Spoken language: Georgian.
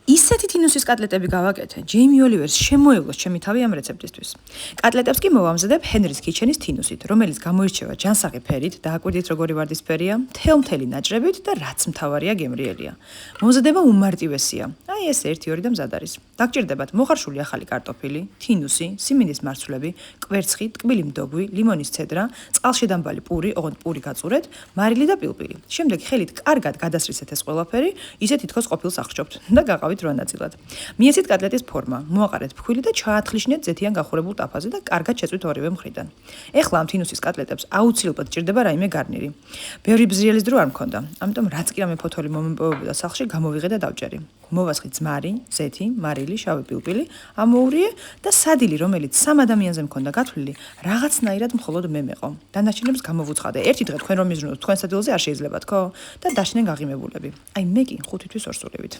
ისეთი თინუსის კატლეტები გავაკეთე. ჯეიმი ოლივერს შემოევლოს ჩემი თავი ამ რეცეპტისთვის. კატლეტებს კი მოვამზადებ ჰენრის ქიჩენის თინუსით, რომელიც გამოირჩევა ჯანსაღი ფერით, დააკვირდით როგორი ვარდისფერია, მთელი ნაჭრებით და რაც მთავარია გემრიელია. მომზადება უმარტივესია. აი ეს 1-2 და მზად არის. დაგჭირდებათ მოხარშული ახალი კარტოფილი, თინუსი, სიმინდის მარცვლები, კვერცხი, ტკბილი მდოგვი, ლიმონის ცედრა, წყალშედამბალი პური, ოღონდ პური გაწურეთ, მარილი და პილპილი. შემდეგ ხელით კარგად გადასრისეთ ეს ყველაფერი, ისე თითქოს ყოფილს აღჭობთ და გაყავით რა ნაწილად. მიეცით კატლეტის ფორმა, მოაყარეთ ფქვილი და ჩაათლიშნეთ ზეთიან გახურებულ ტაფაზე და კარგად შეწვით ორივე მხრიდან. ეხლა ამ თინუსის კატლეტებს აუცილებლად ჭირდება რაიმე გარნირი. ბევრი ბზრიელის დრო არ მქონდა, ამიტომ რაც კი რამე ფოთოლი მომემპოვებოდა სახლში, გამოვიღე და დავჭერი. მოვასხი ძმარი, ზეთი, მარილი, შავი პილპილი, ამოურიე და სადილი, რომელიც 3 ადამიანზე მქონდა გათვლილი, რაღაცნაირად მხოლოდ მე მეყო. დანარჩენებს გამოვუცხადე. ერთი დღე თქვენ რომ მიზრუნოთ თქვენ სადილზე არ შეიძლება თქო და დაშნენ გაღიმებულები. აი მე კი 5 თვის ორსულივით.